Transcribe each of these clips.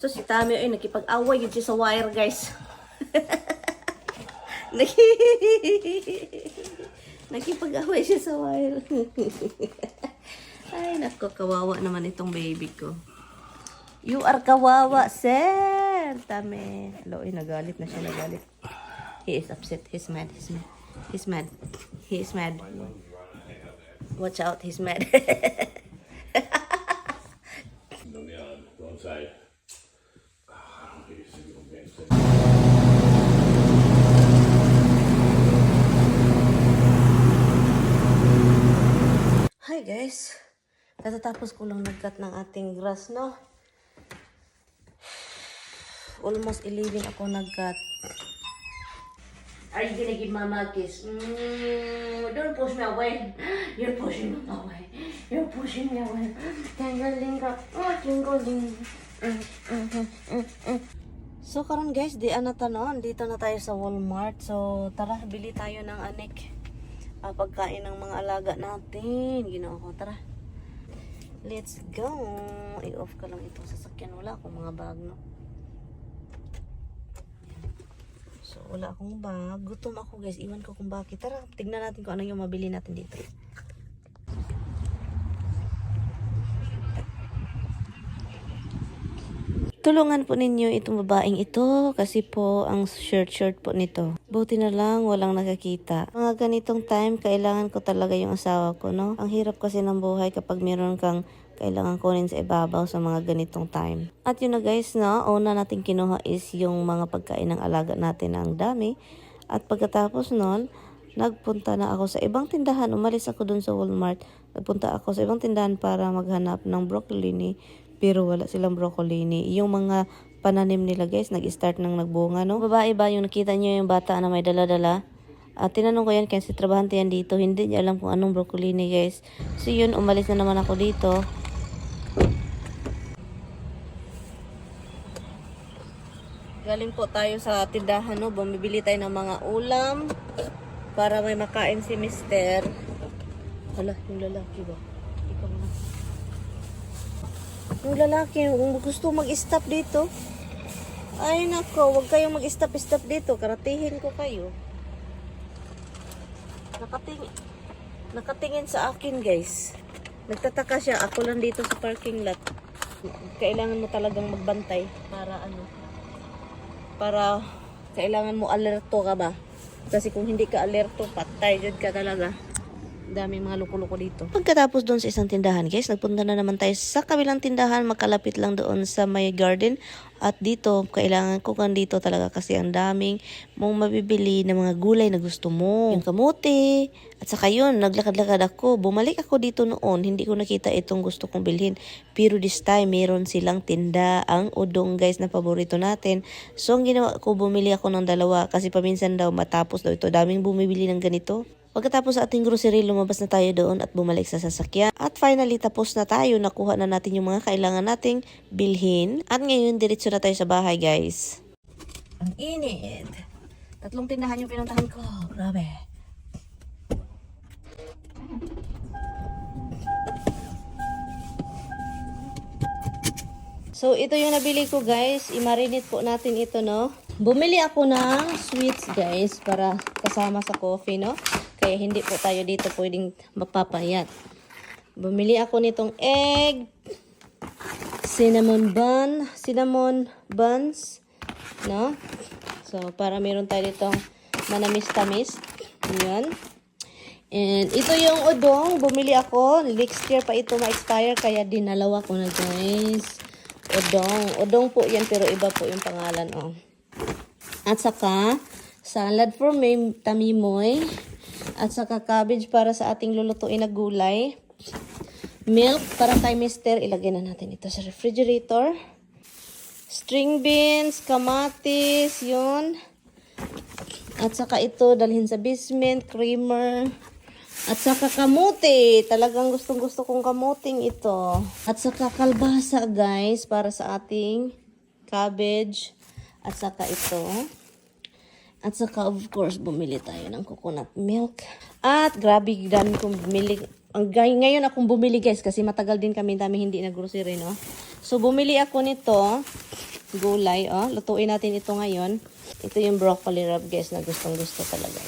So si Tami ay nakipag-away yun siya sa wire, guys. Nakipag-away siya sa wire. Ay, nako, kawawa naman itong baby ko. You are kawawa, sir. Tami. Alo, nagalit na siya, nagalit. He is upset. He's mad. He's mad. He's mad. He is mad. Watch out, he's mad. Don't say. Hi guys. Katatapos ko lang nag-cut ng ating grass, no? Almost 11 ako nag-cut. Are you gonna give mama a kiss? Don't push me away. You're pushing me away. You're pushing me away. Tingling ka. Tingling. So karon guys, di na tanon. Dito na tayo sa Walmart. So tara, bili tayo ng anik. Pagkain ng mga alaga natin. Ginawa ko. Tara. Let's go. I-off ka lang itong sasakyan. Wala akong mga bag, no? So, wala akong bag. Gutom ako, guys. Iwan ko kung bakit. Tara, tignan natin kung ano yung mabili natin dito. Tulungan po ninyo itong babaeng ito kasi po ang short po nito. Buti na lang walang nakakita. Mga ganitong time, kailangan ko talaga yung asawa ko, no? Ang hirap kasi ng buhay kapag meron kang kailangan kunin sa ibabaw sa mga ganitong time. At yun na guys, no? Una natin kinuha is yung mga pagkain ng alaga natin na ang dami. At pagkatapos nun, nagpunta na ako sa ibang tindahan. Umalis ako dun sa Walmart. Nagpunta ako sa ibang tindahan para maghanap ng broccoli. Pero wala silang broccoli. Yung mga pananim nila guys, nag-start nang nagbunga, no? Babae ba yung nakita nyo yung bata na may dala-dala? At tinanong ko yan kasi trabahante yan dito. Hindi niya alam kung anong broccoli guys. So yun, umalis na naman ako dito. Galing po tayo sa tindahan, no? Bumibili tayo ng mga ulam para may makain si Mister. Hala, yung lalaki ba? Ikaw na. Yung lalaki, kung gusto mag-stop dito. Ay nako, huwag kayong mag-stop dito. Karatihin ko kayo. Nakatingin sa akin guys. Nagtataka siya. Ako lang dito sa parking lot. Kailangan mo talagang magbantay para ano. Para kailangan mo alerto ka ba? Kasi kung hindi ka alerto, patay jud ka talaga. Daming mga loko-loko dito. Pagkatapos doon sa isang tindahan guys, nagpunta na naman tayo sa kabilang tindahan. Makalapit lang doon sa may garden. At dito, kailangan ko dito talaga kasi ang daming mong mabibili ng mga gulay na gusto mo. Yung kamote. At saka yun, naglakad-lakad ako. Bumalik ako dito noon. Hindi ko nakita itong gusto kong bilhin. Pero this time, meron silang tinda. Ang udong guys na paborito natin. So, ang ginawa ko, bumili ako ng dalawa. Kasi paminsan daw matapos daw ito. Daming bumibili ng ganito. Pagkatapos sa ating grocery, lumabas na tayo doon at bumalik sa sasakyan. At finally, tapos na tayo. Nakuha na natin yung mga kailangan nating bilhin. At ngayon, diretso na tayo sa bahay, guys. Ang init. 3 tindahan yung pinuntahan ko. Grabe. So, ito yung nabili ko, guys. I-marinate po natin ito, no? Bumili ako ng sweets, guys, para kasama sa coffee, no? Kaya hindi po tayo dito pwedeng mapapayat. Bumili ako nitong egg, cinnamon buns, no? So, para meron tayo ditong manamis-tamis. Ayan. And ito yung udong. Bumili ako. Next year pa ito ma-expire. Kaya dinalawa ko na, guys. Udong po yan, pero iba po yung pangalan, oh. At saka, salad for me, tamimoy. At saka cabbage para sa ating lulutuin na gulay. Milk para kay Mister. Ilagay na natin ito sa refrigerator. String beans, kamatis, yun. At saka ito, dalhin sa basement, creamer. At saka kamote. Talagang gustong-gusto kong kamuting ito. At saka kalbasa, guys, para sa ating cabbage. At saka ito. At saka, of course, bumili tayo ng coconut milk. At grabe, dami kong bumili. Ngayon akong bumili, guys, kasi matagal din kami, dami hindi na grocery, no? So, bumili ako nito. gulay. Oh, lutuin natin ito ngayon. Ito yung broccoli rub, guys, na gustong-gusto talaga.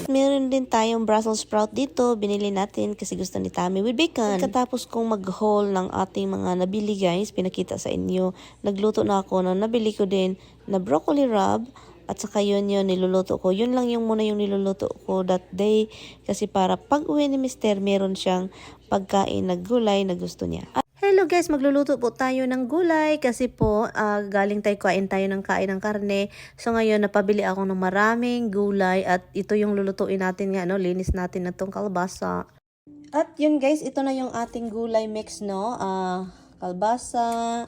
Meron din tayong Brussels sprout dito. Binili natin kasi gusto ni Tammy with bacon. Pagkatapos kong mag-haul ng ating mga nabili, guys, pinakita sa inyo. Nagluto na ako na nabili ko din na broccoli rub. At saka yun niluluto ko. Yun lang yung muna yung niluluto ko that day. Kasi para pag uwi ni Mister, meron siyang pagkain na gulay na gusto niya. Hello guys, magluluto po tayo ng gulay kasi po galing kain tayo ng karne. So ngayon napabili ako ng maraming gulay at ito yung lulutuin natin nga, no? Linis natin na tong kalbasa. At yun guys, ito na yung ating gulay mix, no? Kalbasa,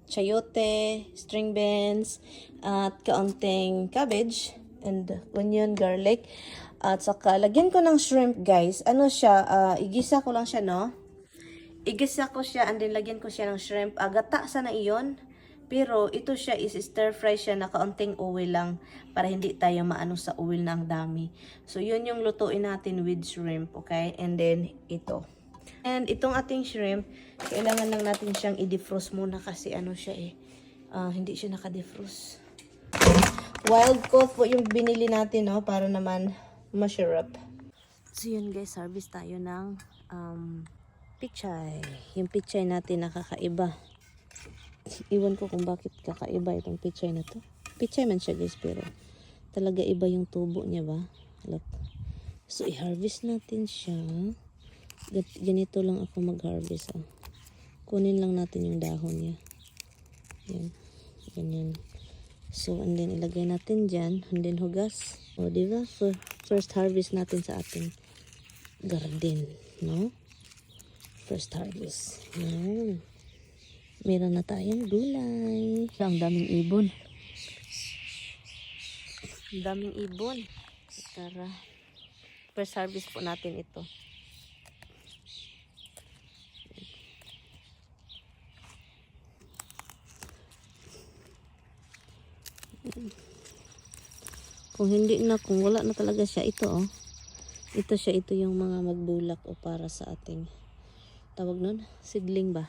chayote, string beans, at kaunting cabbage and onion, garlic. At saka lagyan ko ng shrimp, guys. Ano siya, igisa ko lang siya, no? Igisa ko siya and then lagyan ko siya ng shrimp. Gata sana iyon. Pero ito siya is stir fry siya na kaunting oil lang para hindi tayo maano sa oil na ang dami. So yun yung lutuin natin with shrimp, okay? And then ito. And itong ating shrimp, kailangan lang natin siyang i-defrost muna kasi ano siya hindi siya naka-defrost. Wild caught po yung binili natin, no, para naman masarap. So yun guys, harvest tayo ng pichay. Yung pichay natin nakakaiba. Iwan ko kung bakit kakaiba itong pichay na to. Pichay man siya guys, pero talaga iba yung tubo niya ba? Look. So i-harvest natin siya. Ganito lang ako mag-harvest. Kunin lang natin yung dahon niya. Yan. Ganyan. So and then ilagay natin dyan. And then hugas. O diba? First harvest natin sa ating garden. No? First harvest. Yan. Meron na tayong gulay. Ang daming ibon. Ang daming ibon. Tara. First harvest po natin ito. Kung wala na talaga siya, ito ito yung mga magbulak o para sa ating tawag nun, seedling ba?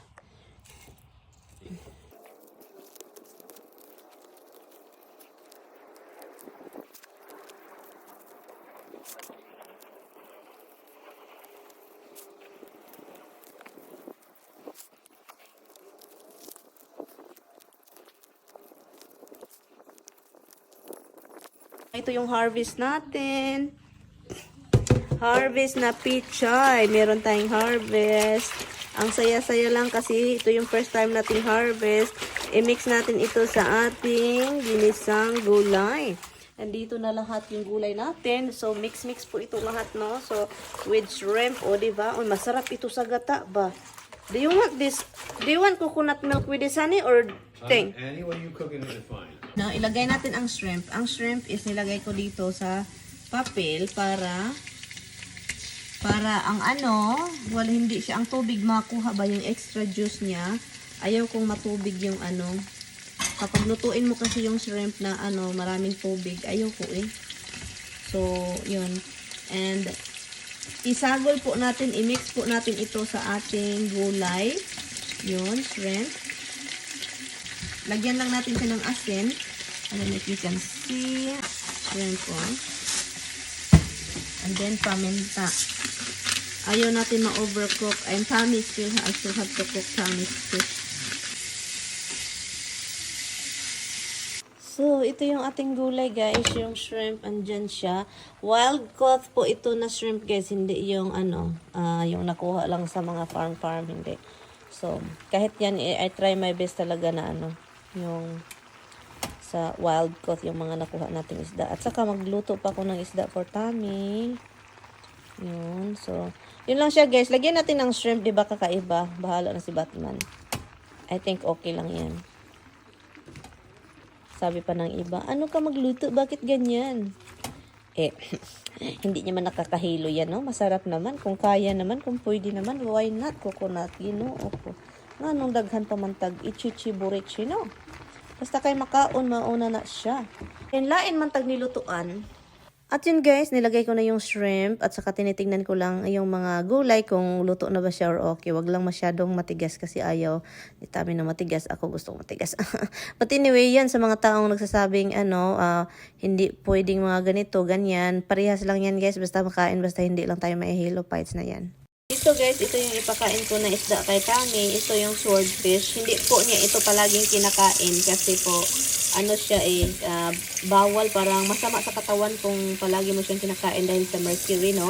Ito yung harvest natin. Harvest na pichay. Meron tayong harvest. Ang saya-saya lang kasi ito yung first time nating harvest. I-mix natin ito sa ating ginisang gulay. Nandito na lahat yung gulay natin. So, mix-mix po ito lahat, no? So, with shrimp, o diba? O, masarap ito sa gata ba? Do you want this? Do you want coconut milk with this, honey? Or thing? Any way you cooking it is fine. No, ilagay natin ang shrimp. Ang shrimp is nilagay ko dito sa papel para ang wala hindi siya ang tubig makuha ba yung extra juice niya. Ayaw kong matubig yung kapag lutuin mo kasi yung shrimp na maraming tubig. Ayaw ko So, yun. And isagol po natin, i-mix po natin ito sa ating gulay. Yun, shrimp. Lagyan lang natin siya ng asin. And then if you can see, shrimp po. And then paminta. Ayaw natin ma-overcook. And Tammy I still have to cook Tammy's fish. So, ito yung ating gulay guys. Yung shrimp, andyan siya. Wild caught po ito na shrimp guys. Hindi yung yung nakuha lang sa mga farm. Hindi. So, kahit yan, I try my best talaga na yung sa wild caught yung mga nakuha nating isda. At saka magluto pa ako ng isda for Tammy. Yun. So, yun lang siya guys. Lagyan natin ng shrimp. Diba kakaiba? Bahala na si Batman. I think okay lang yan. Sabi pa ng iba, ano ka magluto? Bakit ganyan? Hindi naman nakakahilo yan, no? Masarap naman. Kung kaya naman, kung pwede naman, why not? Coconut, ko. Nga nung daghan pamantag, ichichi-burichi, no? Basta kay makaon, mauna na siya. And lain man tag nilutuan, At yun guys, nilagay ko na yung shrimp at saka tinitingnan ko lang yung mga gulay kung luto na ba siya or okay. Wag lang masyadong matigas kasi ayaw ni Tami na matigas. Ako gusto matigas. But anyway, yan sa mga taong nagsasabing hindi pwedeng mga ganito, ganyan. Parehas lang yan guys, basta makain, basta hindi lang tayo may halo fights na yan. Ito guys, ito yung ipakain ko na isda kay Tami. Ito yung swordfish. Hindi po niya ito palaging kinakain kasi po siya bawal, parang masama sa katawan kung palagi mo siyang kinakain dahil sa mercury, no?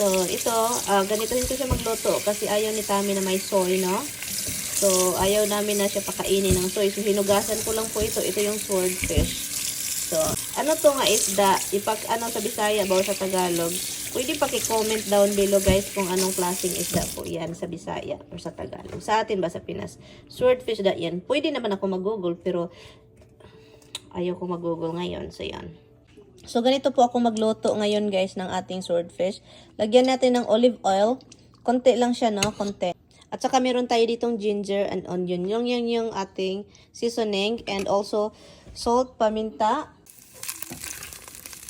So, ito, ganitohin ko siya magluto kasi ayaw ni Tami na may soy, no? So, ayaw namin na siya pakainin ng soy. So, hinugasan ko lang po ito. Ito yung swordfish. So, ano to nga isda? Sa Bisaya ba o sa Tagalog? Pwede paki-comment down below guys kung anong klaseng isda po yan sa Bisaya or sa Tagalog. Sa atin ba sa Pinas? Swordfish da yan. Pwede naman ako mag-google pero ayaw ko mag-google ngayon. So, yan. So, ganito po ako magluto ngayon guys ng ating swordfish. Lagyan natin ng olive oil. Konti lang siya, no? Konti. At saka meron tayo ditong ginger and onion. Yung ating seasoning. And also, salt, paminta.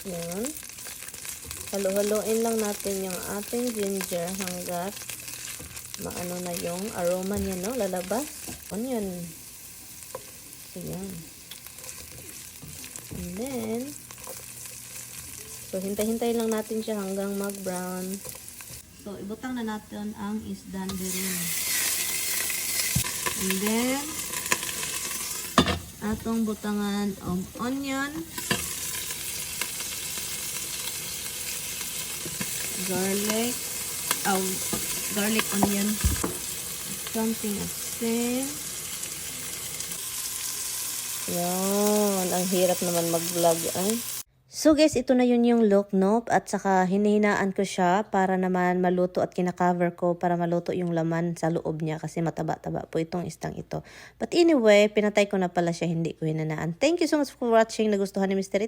Yan. Halo-haloin lang natin yung ating ginger hanggat maano na yung aroma niya, no? Lalabas. Onion. Ayan. And then, so, hintay-hintay lang natin siya hanggang mag-brown. So, ibutang na natin ang isdan din. And then, atong butangan of onion, garlic onion, something asin. Yan, ang hirap naman mag-vlog ay. So guys, ito na yun yung look, no? At saka hinihinaan ko siya para naman maluto at kinakover ko para maluto yung laman sa loob niya kasi mataba-taba po itong istang ito. But anyway, pinatay ko na pala siya, hindi ko hinanaan. Thank you so much for watching. Nagustuhan ni Mr.